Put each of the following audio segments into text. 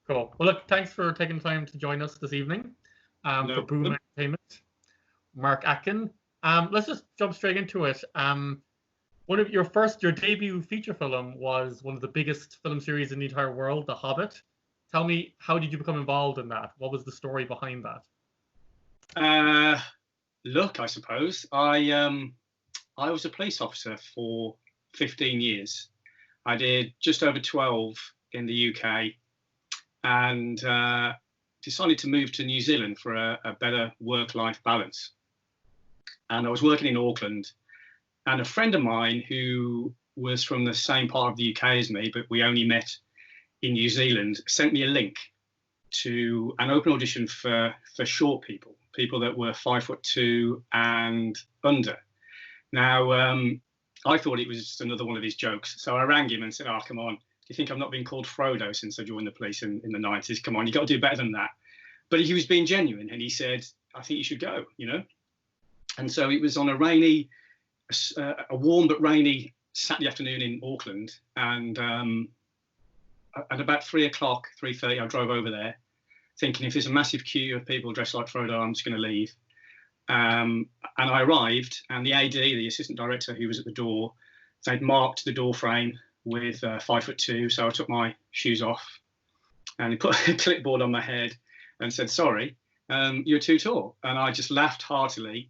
Cool. Well, look, thanks for taking time to join us this evening for Boom Entertainment. Mark Atkin. Let's just jump straight into it. One of your debut feature film was one of the biggest film series in the entire world, The Hobbit. Tell me, how did you become involved in that? What was the story behind that? Look, I suppose I was a police officer for 15 years. I did just over 12 in the UK, and decided to move to New Zealand for a better work-life balance. And I was working in Auckland, and a friend of mine who was from the same part of the UK as me, but we only met in New Zealand, sent me a link to an open audition for short people that were 5'2" and under. Now, I thought it was just another one of his jokes, so I rang him and said, "Oh, come on, do you think I've not been called Frodo since I joined the police in the 90s? Come on, you got to do better than that." But he was being genuine, and he said, "I think you should go," you know. And so it was on a warm but rainy Saturday afternoon in Auckland, and at about 3:30, I drove over there, thinking if there's a massive queue of people dressed like Frodo, I'm just going to leave. And I arrived, and the AD, the assistant director who was at the door, they'd marked the door frame with 5'2", so I took my shoes off, and he put a clipboard on my head and said, "Sorry, you're too tall." And I just laughed heartily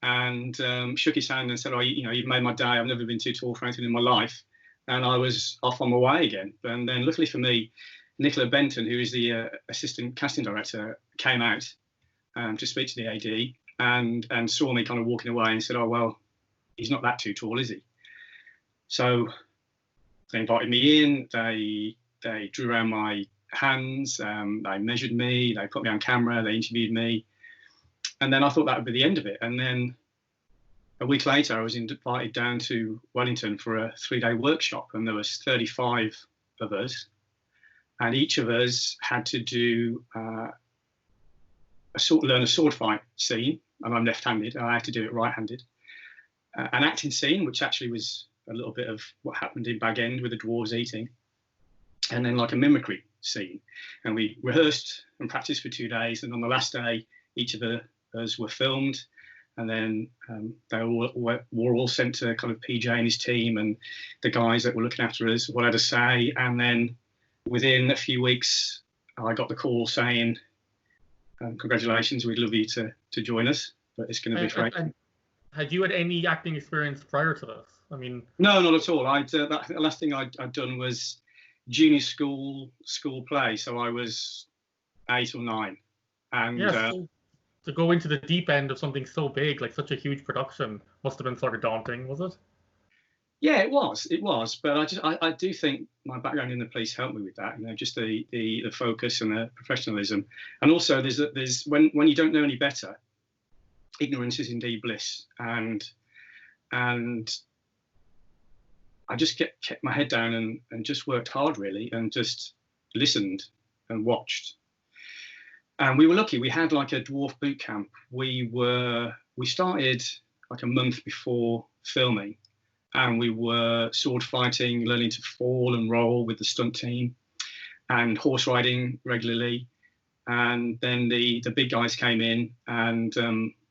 and shook his hand and said, "Oh, you've made my day. I've never been too tall for anything in my life." And I was off on my way again. And then luckily for me, Nicola Benton, who is the assistant casting director, came out to speak to the AD and saw me kind of walking away and said, "Oh, well, he's not that too tall, is he?" So they invited me in, they drew around my hands, they measured me, they put me on camera, they interviewed me. And then I thought that would be the end of it. And then a week later, I was invited down to Wellington for a 3-day workshop, and there was 35 of us, and each of us had to do learn a sword fight scene, and I'm left-handed, and I had to do it right-handed. An acting scene, which actually was a little bit of what happened in Bag End with the dwarves eating, and then like a mimicry scene. And we rehearsed and practiced for 2 days, and on the last day, each of us were filmed. And then they were all sent to kind of PJ and his team and the guys that were looking after us, what I had to say. And then within a few weeks, I got the call saying, "Congratulations, we'd love you to join us, but it's going to be great." Had you had any acting experience prior to this? I mean, no, not at all. The last thing I'd done was junior school play, so I was 8 or 9, and. Yeah, to go into the deep end of something so big, like such a huge production, must have been sort of daunting, was it? Yeah, it was. But I do think my background in the police helped me with that. You know, just the focus and the professionalism, and also there's when you don't know any better, ignorance is indeed bliss. And I just kept my head down and just worked hard really, and just listened and watched. And we were lucky. We had like a dwarf boot camp. We started like a month before filming, and we were sword fighting, learning to fall and roll with the stunt team, and horse riding regularly. And then the big guys came in, and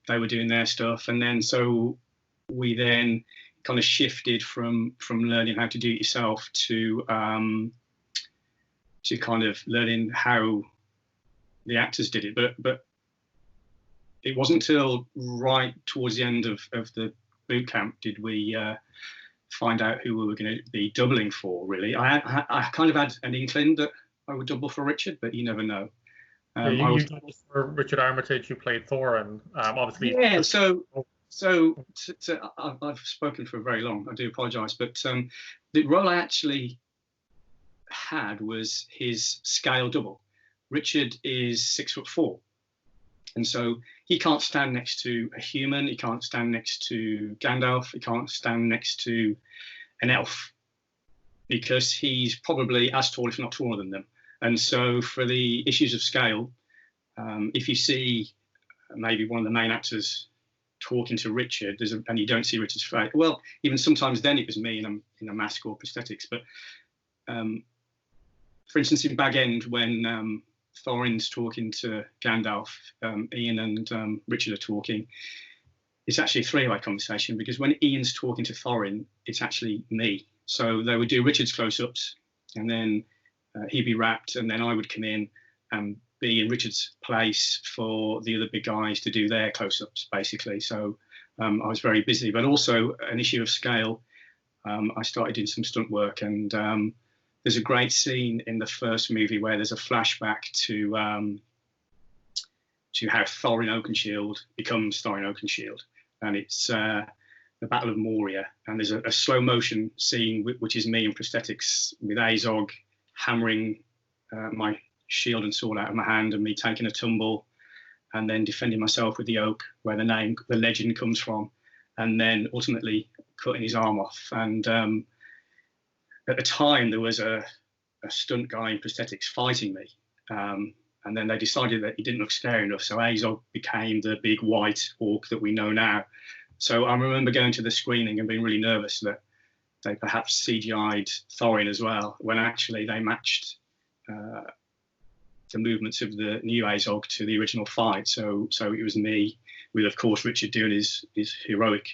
they were doing their stuff. And then so we then kind of shifted from learning how to do it yourself to kind of learning how the actors did it, but it wasn't until right towards the end of the boot camp did we find out who we were going to be doubling for. Really, I kind of had an inkling that I would double for Richard, but you never know. You doubled for Richard Armitage, who played Thorin, obviously. Yeah, so I've spoken for very long. I do apologise, but the role I actually had was his scale double. Richard is 6'4", and so he can't stand next to a human. He can't stand next to Gandalf. He can't stand next to an elf, because he's probably as tall, if not taller than them. And so for the issues of scale, if you see maybe one of the main actors talking to Richard, and you don't see Richard's face, well, even sometimes then it was me in a mask or prosthetics, but for instance, in Bag End, when Thorin's talking to Gandalf, Ian and Richard are talking, it's actually a three-way conversation, because when Ian's talking to Thorin, it's actually me. So they would do Richard's close-ups, and then he'd be wrapped, and then I would come in and be in Richard's place for the other big guys to do their close-ups, basically. So I was very busy, but also an issue of scale. I started doing some stunt work, and there's a great scene in the first movie where there's a flashback to how Thorin Oakenshield becomes Thorin Oakenshield, and it's the Battle of Moria, and there's a slow motion scene which is me in prosthetics with Azog hammering my shield and sword out of my hand, and me taking a tumble and then defending myself with the oak where the legend comes from, and then ultimately cutting his arm off. And at the time there was a stunt guy in prosthetics fighting me, and then they decided that he didn't look scary enough, so Azog became the big white orc that we know now. So I remember going to the screening and being really nervous that they perhaps CGI'd Thorin as well, when actually they matched the movements of the new Azog to the original fight. So it was me, with of course Richard doing his heroic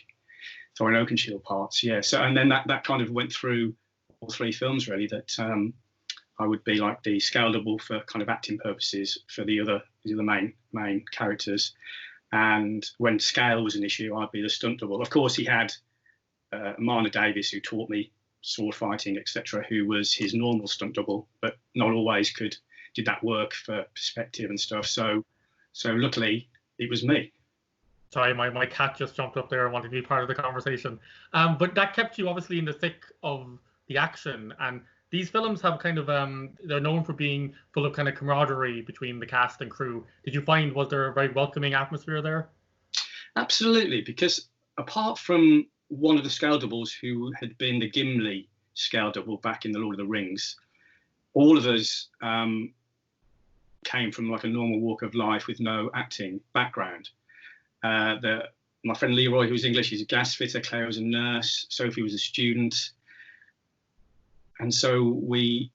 Thorin Oakenshield parts. Yeah. So, and then that kind of went through all three films really, that I would be like the scale double for kind of acting purposes for the other main characters, and when scale was an issue, I'd be the stunt double. Of course, he had Marna Davis, who taught me sword fighting, etc., who was his normal stunt double, but not always did that work for perspective and stuff. So luckily it was me. Sorry, my cat just jumped up there and wanted to be part of the conversation. But that kept you obviously in the thick of the action, and these films have kind of they're known for being full of kind of camaraderie between the cast and crew. Did you find, was there a very welcoming atmosphere there? Absolutely, because apart from one of the scale doubles who had been the Gimli scale double back in the Lord of the Rings, all of us came from like a normal walk of life with no acting background. My friend Leroy, who was English, he's a gas fitter. Claire was a nurse. Sophie was a student. And so we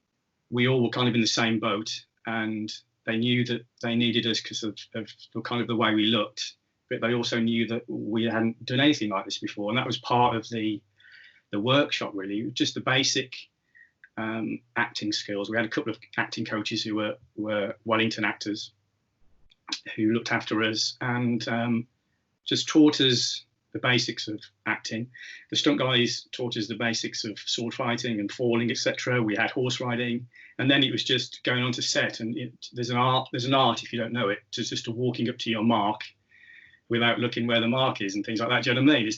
all were kind of in the same boat, and they knew that they needed us because of kind of the way we looked, but they also knew that we hadn't done anything like this before. And that was part of the workshop, really, just the basic acting skills. We had a couple of acting coaches who were Wellington actors who looked after us and just taught us the basics of acting. The stunt guys taught us the basics of sword fighting and falling, etc. We had horse riding, and then it was just going on to set. And there's an art if you don't know it, just walking up to your mark without looking where the mark is and things like that. Do you know what I mean?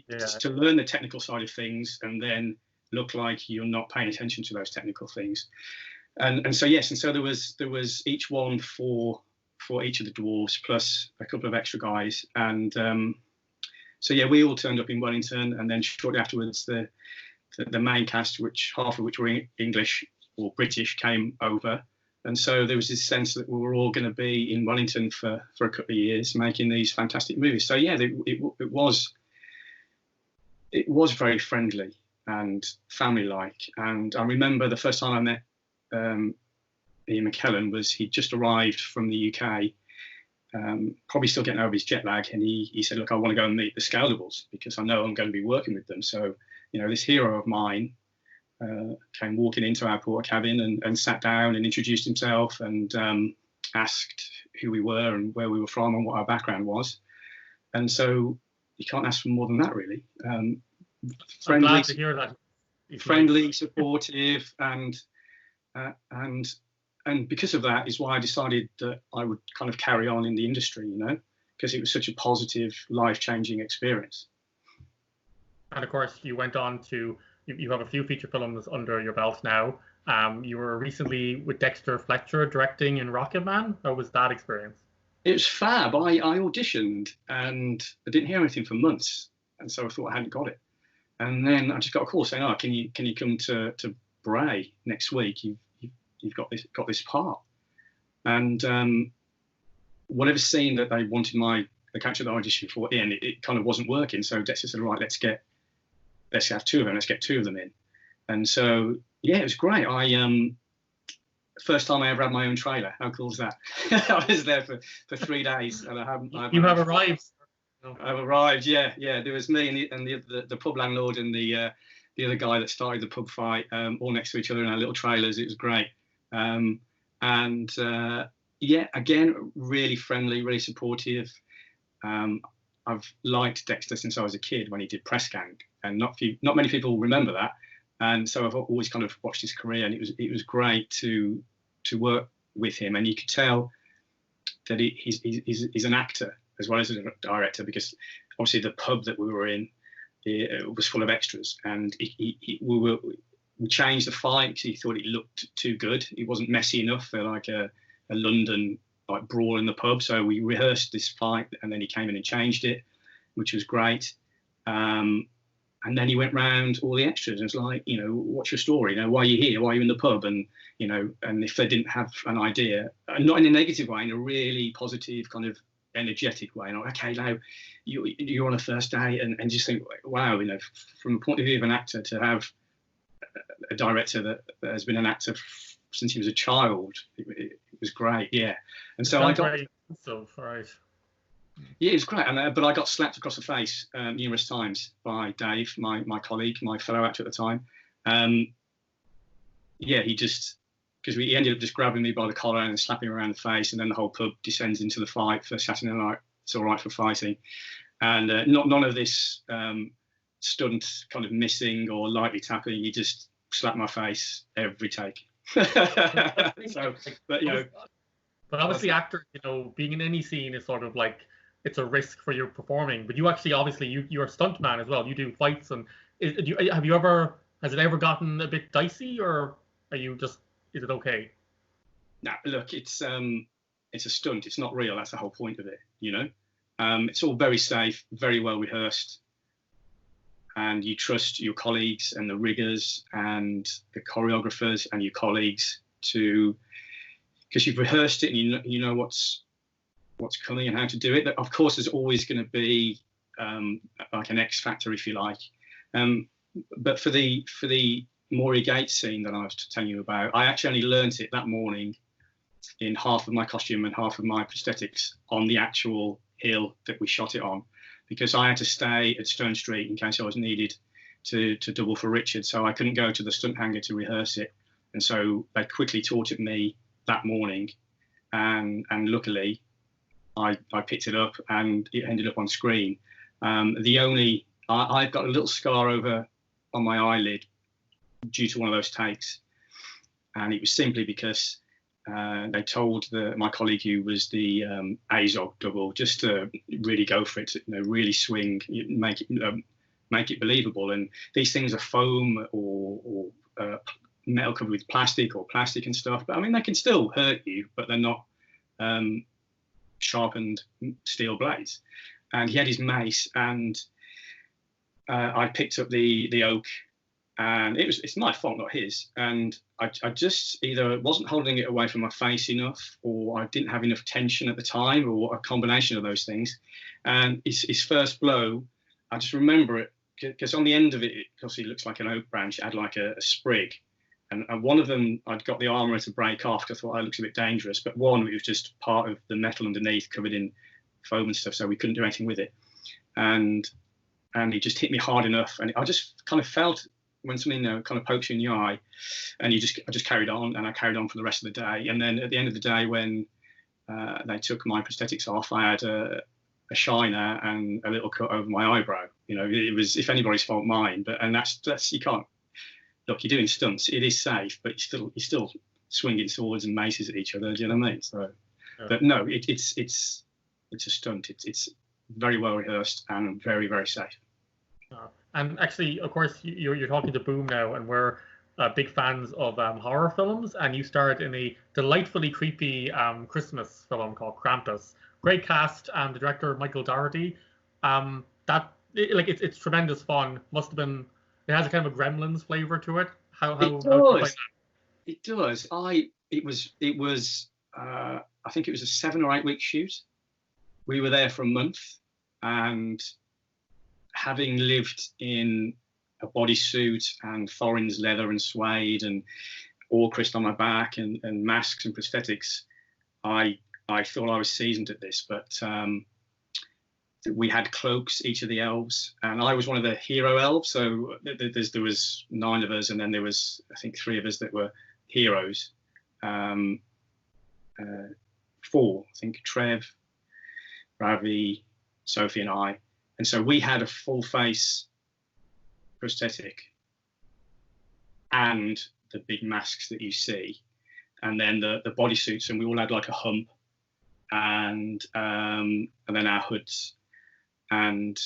It's to learn the technical side of things and then look like you're not paying attention to those technical things. And so yes, and so there was each one for each of the dwarves plus a couple of extra guys, and so yeah, we all turned up in Wellington, and then shortly afterwards the main cast, which half of which were English or British, came over, and so there was this sense that we were all going to be in Wellington for a couple of years making these fantastic movies. So yeah, it was very friendly and family-like. And I remember the first time I met Ian McKellen was he'd just arrived from the UK, probably still getting over his jet lag, and he said, look, I want to go and meet the scale doubles because I know I'm going to be working with them. So, this hero of mine came walking into our porter cabin and sat down and introduced himself and asked who we were and where we were from and what our background was. And so you can't ask for more than that, really. Friendly, I'm glad to hear that. Friendly, supportive, and because of that is why I decided that I would kind of carry on in the industry, because it was such a positive, life-changing experience. And of course, you went on to, you have a few feature films under your belt now. You were recently with Dexter Fletcher directing in Rocketman. How was that experience? It was fab. I auditioned and I didn't hear anything for months, and so I thought I hadn't got it. And then I just got a call saying, "Oh, can you come to Bray next week? You've got this part." And whatever scene that they wanted the character that I auditioned for in, it kind of wasn't working. So Dexter said, "Right, let's have two of them. Let's get two of them in." And so yeah, it was great. I first time I ever had my own trailer. How cool is that? I was there for 3 days, and I haven't. You have arrived. I've arrived. Yeah. There was me and the pub landlord and the other guy that started the pub fight, all next to each other in our little trailers. It was great. Yeah, again, really friendly, really supportive. I've liked Dexter since I was a kid when he did Press Gang, and not many people remember that. And so I've always kind of watched his career, and it was great to work with him. And you could tell that he's an actor as well as a director, because obviously the pub that we were in was full of extras, and we changed the fight because he thought it looked too good. It wasn't messy enough for like a London like brawl in the pub. So we rehearsed this fight, and then he came in and changed it, which was great. And then he went round all the extras and was like, what's your story? Why are you here? Why are you in the pub? And and if they didn't have an idea, not in a negative way, in a really positive kind of energetic way, and like, okay, now you're on a first day, and just think, wow, from the point of view of an actor, to have a director that has been an actor since he was a child, it was great. Yeah. And so I got right. Yeah, it was great. But I got slapped across the face numerous times by Dave, my colleague, my fellow actor at the time. Yeah, he ended up just grabbing me by the collar and slapping me around the face, and then the whole pub descends into the fight for Saturday night. It's all right for fighting, and none of this stunt kind of missing or lightly tapping. He just slapped my face every take. So, but but obviously, actors, being in any scene is sort of like, it's a risk for you performing. But you actually, obviously, you're a stuntman as well. You do fights, and has it ever gotten a bit dicey, or is it okay? No, look, it's a stunt. It's not real. That's the whole point of it. It's all very safe, very well rehearsed, and you trust your colleagues and the riggers and the choreographers and your colleagues because you've rehearsed it and you know what's coming and how to do it. Of course, there's always going to be like an X factor, if you like. But for the Moray Gates scene that I was telling you about, I actually only learnt it that morning in half of my costume and half of my prosthetics on the actual hill that we shot it on, because I had to stay at Stone Street in case I was needed to double for Richard. So I couldn't go to the stunt hangar to rehearse it. And so they quickly taught it me that morning. And luckily, I picked it up and it ended up on screen. I've got a little scar over on my eyelid due to one of those takes. And it was simply because they told my colleague, who was the Azog double, just to really go for it, really swing, make it believable. And these things are foam or metal covered with plastic or plastic and stuff. But I mean, they can still hurt you, but they're not sharpened steel blades. And he had his mace, and I picked up the oak. And it's my fault, not his. And I just either wasn't holding it away from my face enough, or I didn't have enough tension at the time, or a combination of those things. And his first blow, I just remember it, because on the end of it, obviously looks like an oak branch. It had like a sprig. And one of them, I'd got the armour to break off because I thought it looks a bit dangerous. But one, it was just part of the metal underneath covered in foam and stuff, so we couldn't do anything with it. And he just hit me hard enough. And I just kind of felt when something kind of pokes you in the eye, and I just carried on, and I carried on for the rest of the day. And then at the end of the day, when they took my prosthetics off, I had a shiner and a little cut over my eyebrow. It was, if anybody's fault, mine. And that's you can't. Look, you're doing stunts. It is safe, but you're still swinging swords and maces at each other. Do you know what I mean? So, yeah. But no, it's a stunt. It's very well rehearsed and very, very safe. And actually, of course, you're talking to Boom now, and we're big fans of horror films. And you starred in a delightfully creepy Christmas film called Krampus. Great cast. The director, Michael Dougherty. It's tremendous fun. Must have been. It has a kind of a Gremlins flavor to it. It does. It was. I think it was a 7 or 8 week shoot. We were there for a month, and having lived in a bodysuit and Thorin's leather and suede and all crystal on my back and masks and prosthetics, I thought I was seasoned at this, but we had cloaks, each of the elves, and I was one of the hero elves. So there was 9 of us, and then there was, I think, 3 of us that were heroes. 4, I think, Trev, Ravi, Sophie, and I. And so we had a full face prosthetic and the big masks that you see, and then the bodysuits, and we all had like a hump, and then our hoods. And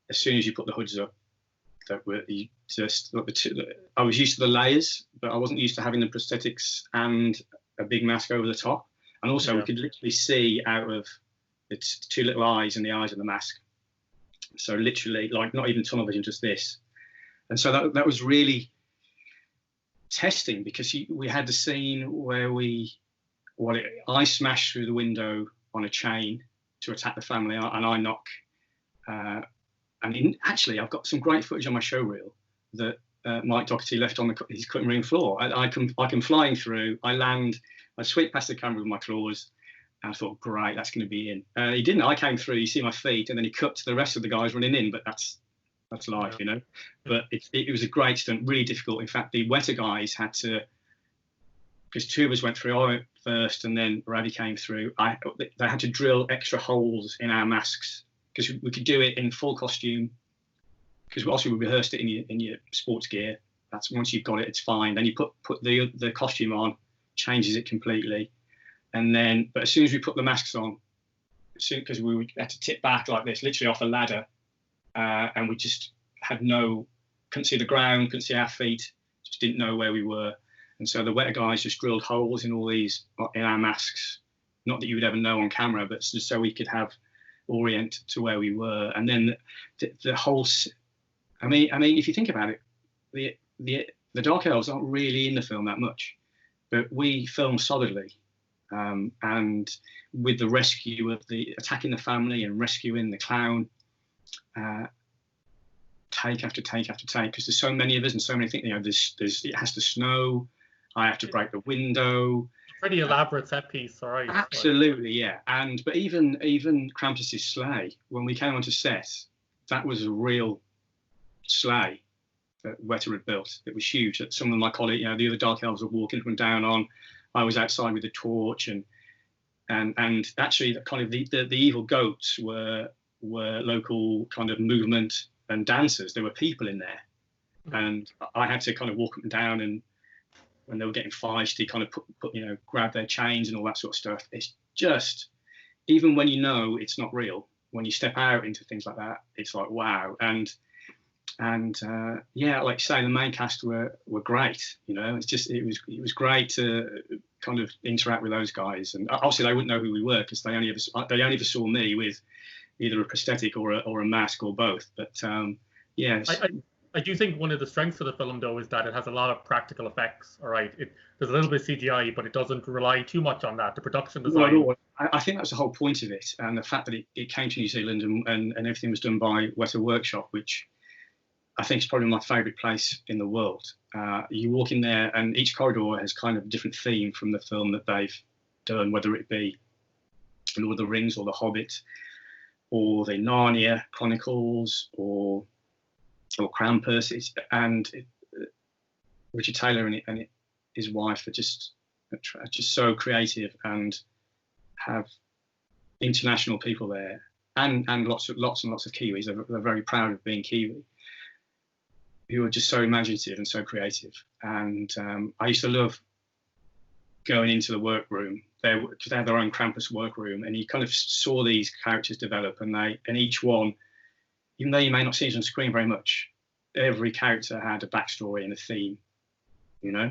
as soon as you put the hoods up, that were just like I was used to the layers, but I wasn't used to having the prosthetics and a big mask over the top. And also, we could literally see out of the 2 little eyes in the eyes of the mask. So literally, like, not even tunnel vision, just this. And so that was really testing, because we had the scene where I smashed through the window on a chain to attack the family, and I knock. Actually, I've got some great footage on my show reel that Mike Doherty left on his cutting room floor. I come flying through. I land. I sweep past the camera with my claws, and I thought, great, that's going to be in. He didn't. I came through. You see my feet, and then he cut to the rest of the guys running in. But that's life, you know. But it was a great stunt, really difficult. In fact, the wetter guys had to, because 2 of us went through. I went first, and then Ravi came through. They had to drill extra holes in our masks, because we could do it in full costume, because also we rehearsed it in your sports gear. That's once you've got it, it's fine. Then you put the costume on, changes it completely, and then but as soon as we put the masks on, because we had to tip back like this, literally off a ladder, and we just couldn't see the ground, couldn't see our feet, just didn't know where we were, and so the wetter guys just drilled holes in all these in our masks, not that you would ever know on camera, but just so we could orient to where we were. And then the whole, I mean if you think about it, the Dark Elves aren't really in the film that much, but we film solidly, and with the rescue of attacking the family and rescuing the clown, take after take after take, because there's so many of us and so many things, you know, there's it has to snow, I have to break the window. Pretty elaborate set piece, all right. Absolutely, yeah. But even Krampus's sleigh, when we came onto set, that was a real sleigh that Weta had built. It was huge. That some of my colleagues, you know, the other Dark Elves were walking up and down on. I was outside with a torch, and actually, the kind of the evil goats were local kind of movement and dancers. There were people in there, and I had to kind of walk up and down, and when they were getting feisty, kind of grab their chains and all that sort of stuff. It's just, even when you know it's not real, when you step out into things like that, it's like, wow. And yeah, like you say, the main cast were great. You know, it was great to kind of interact with those guys. And obviously they wouldn't know who we were, because they only ever saw me with either a prosthetic or a mask or both. But yeah. I do think one of the strengths of the film, though, is that it has a lot of practical effects. All right, there's a little bit of CGI, but it doesn't rely too much on that. The production design. No, I think that's the whole point of it, and the fact that it came to New Zealand and everything was done by Weta Workshop, which I think is probably my favourite place in the world. You walk in there, and each corridor has kind of a different theme from the film that they've done, whether it be Lord of the Rings or The Hobbit, or the Narnia Chronicles, or Krampus, Richard Taylor and his wife are just so creative, and have international people there, and lots and lots of Kiwis. They're very proud of being Kiwi, who are just so imaginative and so creative. And I used to love going into the workroom there, because they had their own Krampus workroom, and you kind of saw these characters develop, and each one, even though you may not see it on screen very much, every character had a backstory and a theme, you know.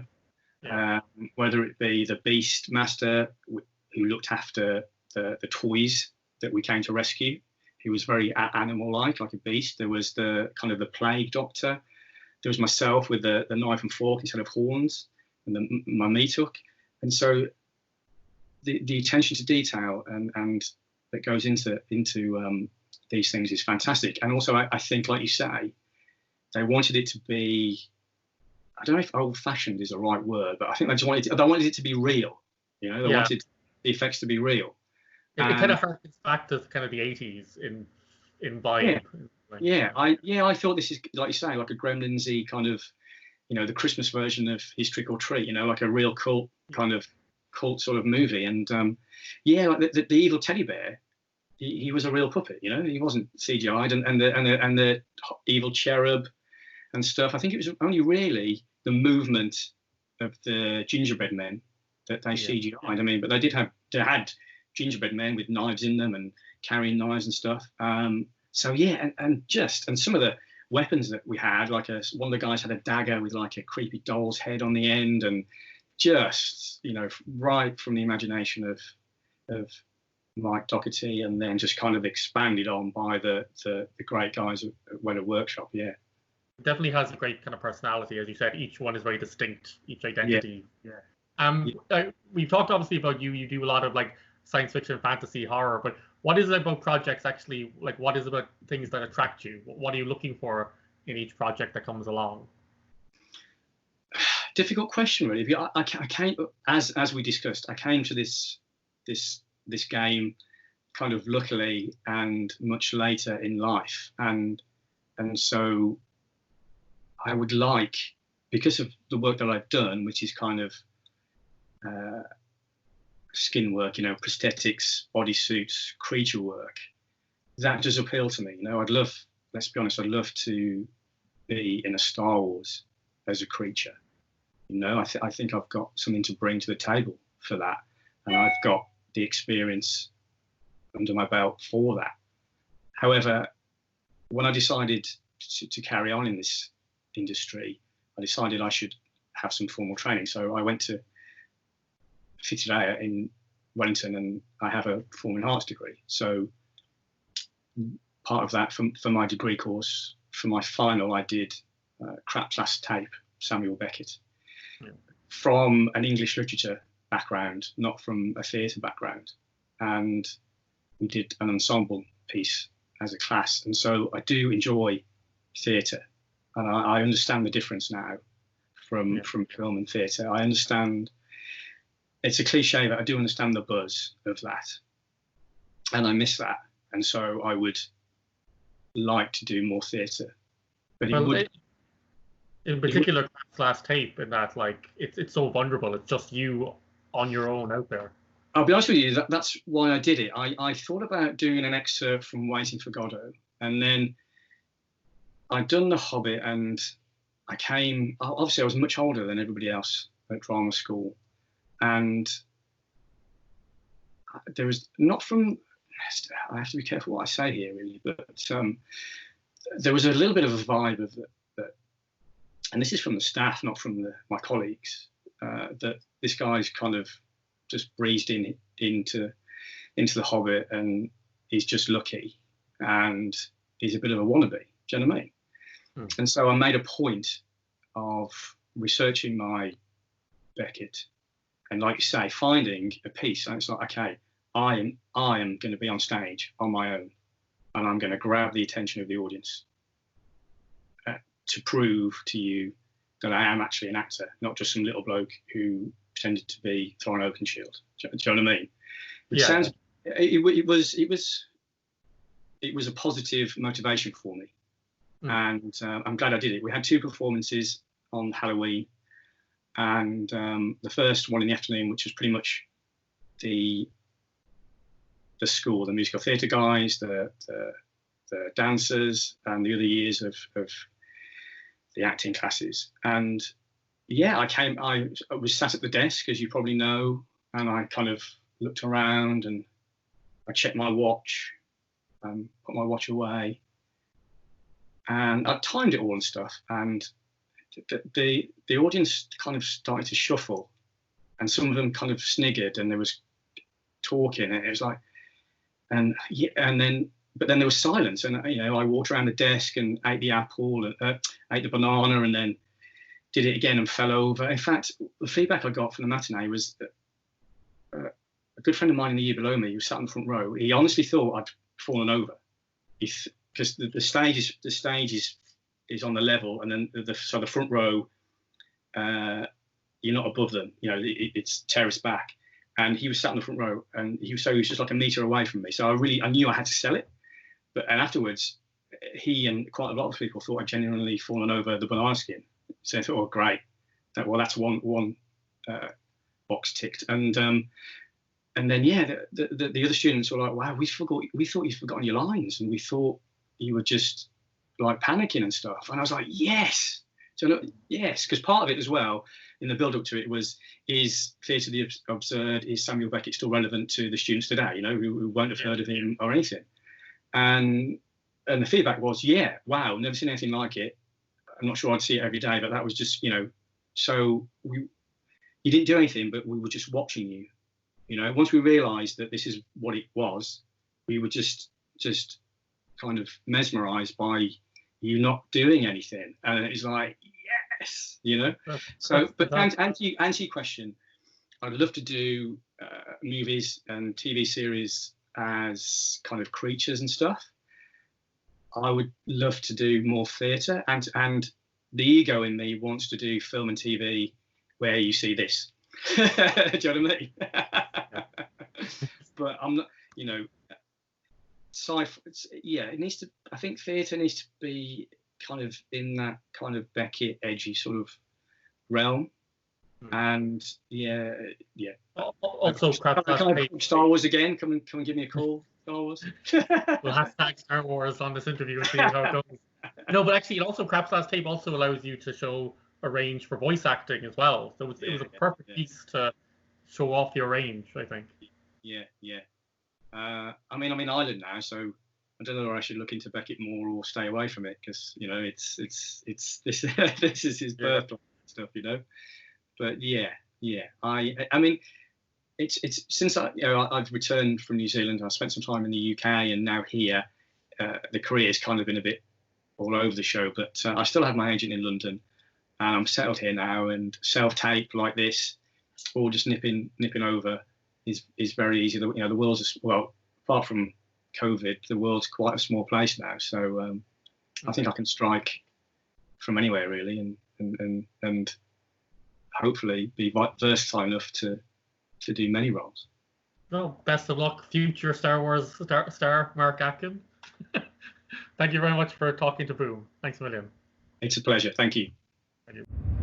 Yeah. Whether it be the Beast Master, who looked after the toys that we came to rescue, he was very animal-like, like a beast. There was the kind of the plague doctor. There was myself with the knife and fork instead of horns, and my meat hook. And so the attention to detail and that goes into these things is fantastic. And also, I think, like you say, they wanted it to be I don't know if old-fashioned is the right word, but I think they wanted it to be real. You know, they wanted the effects to be real. It kind of harkens back to kind of the 80s in vibe. Yeah, I thought this is, like you say, like a Gremlins-y kind of, you know, the Christmas version of His Trick or Treat, you know, like a real cult sort of movie. And like the evil teddy bear, he was a real puppet, you know, he wasn't CGI'd, and the evil cherub and stuff. I think it was only really the movement of the gingerbread men that they CGI'd. I mean, but they had gingerbread men with knives in them and carrying knives and stuff. So yeah, and some of the weapons that we had, like one of the guys had a dagger with like a creepy doll's head on the end, and just, you know, right from the imagination of Mike Doherty, and then just kind of expanded on by the great guys at Weather Workshop. Yeah, it definitely has a great kind of personality, as you said. Each one is very distinct, each identity. We've talked obviously about you do a lot of like science fiction, fantasy, horror, but what is it about projects actually, like what is it about things that attract you? What are you looking for in each project that comes along? Difficult question, really. I came, as we discussed, I came to this game kind of luckily and much later in life, and so I would like, because of the work that I've done, which is kind of skin work, you know, prosthetics, bodysuits, creature work, that does appeal to me. You know, let's be honest, I'd love to be in a Star Wars as a creature. You know, I think I've got something to bring to the table for that, and I've got the experience under my belt for that. However, when I decided to carry on in this industry, I decided I should have some formal training. So I went to Fitidea in Wellington, and I have a performing arts degree. So part of that for my degree course, for my final, I did crap class tape, Samuel Beckett, from an English literature background, not from a theatre background. And we did an ensemble piece as a class. And so I do enjoy theatre, and I understand the difference now from film and theatre. I understand, it's a cliche, but I do understand the buzz of that, and I miss that. And so I would like to do more theatre. But in particular, class tape, in that like it's so vulnerable. It's just you on your own out there. I'll be honest with you, that's why I did it. I thought about doing an excerpt from Waiting for Godot, and then I'd done The Hobbit, and obviously I was much older than everybody else at drama school, and there was not from, I have to be careful what I say here really, but there was a little bit of a vibe of that, and this is from the staff, not from my colleagues, that this guy's kind of just breezed into The Hobbit, and he's just lucky, and he's a bit of a wannabe. Do you know what I mean? And so I made a point of researching my Beckett, and like you say, finding a piece. And it's like, okay, I am going to be on stage on my own, and I'm going to grab the attention of the audience to prove to you that I am actually an actor, not just some little bloke who pretended to be Thorin Oakenshield. Do you know what I mean? Which sounds, it was a positive motivation for me, and I'm glad I did it. We had 2 performances on Halloween, and the first one in the afternoon, which was pretty much the school, the musical theatre guys, the dancers, and the other years of the acting classes. And I was sat at the desk, as you probably know, and I kind of looked around, and I checked my watch, put my watch away, and I timed it all and stuff. And the audience kind of started to shuffle, and some of them kind of sniggered, and there was talking, and it was like, but then there was silence, and I walked around the desk and ate the apple, and ate the banana, and then did it again and fell over. In fact, the feedback I got from the matinee was that a good friend of mine in the year below me, who sat in the front row, he honestly thought I'd fallen over, because the stage is on the level, and then the front row you're not above them. You know, it's terrace back. And he was sat in the front row, and he was just like a meter away from me. So I knew I had to sell it. And afterwards, he and quite a lot of people thought I'd genuinely fallen over the banana skin. So I thought, oh, great. Well, that's one box ticked. And then, yeah, the other students were like, wow, we thought you'd forgotten your lines, and we thought you were just like panicking and stuff. And I was like, yes. So look, yes, because part of it as well, in the build up to it, was, is Theatre of the Absurd, is Samuel Beckett still relevant to the students today, you know, who won't have heard of him or anything? And the feedback was, yeah, wow, never seen anything like it. I'm not sure I'd see it every day, but that was just, you know, so you didn't do anything, but we were just watching you. You know, once we realised that this is what it was, we were just kind of mesmerised by you not doing anything, and it's like, yes, you know. So, but answer your question, I'd love to do movies and TV series as kind of creatures and stuff. I would love to do more theatre, and the ego in me wants to do film and TV where you see this. Do you know what I mean? But I'm not, you know, sci-fi. Yeah, it needs to. I think theatre needs to be kind of in that kind of Beckett edgy sort of realm. And yeah. Also, Star Wars again. Come and give me a call, Star Wars. We'll hashtag Star Wars on this interview and see how it goes. No, but actually, Craps Last Tape also allows you to show a range for voice acting as well. So it was a perfect piece to show off your range, I think. Yeah. I mean, I'm in Ireland now, so I don't know whether I should look into Beckett more or stay away from it, because, you know, it's this this is his birthplace stuff, you know. But yeah. I mean, it's since I've returned from New Zealand, I spent some time in the UK, and now here, the career's kind of been a bit all over the show. But I still have my agent in London, and I'm settled here now. And self-tape like this, or just nipping over, is very easy. You know, the world's apart from COVID, the world's quite a small place now. So I think I can strike from anywhere really, and hopefully be versatile enough to do many roles. Well, best of luck, future Star Wars star Mark Atkin. Thank you very much for talking to Boom. Thanks a million. It's a pleasure. Thank you. Thank you.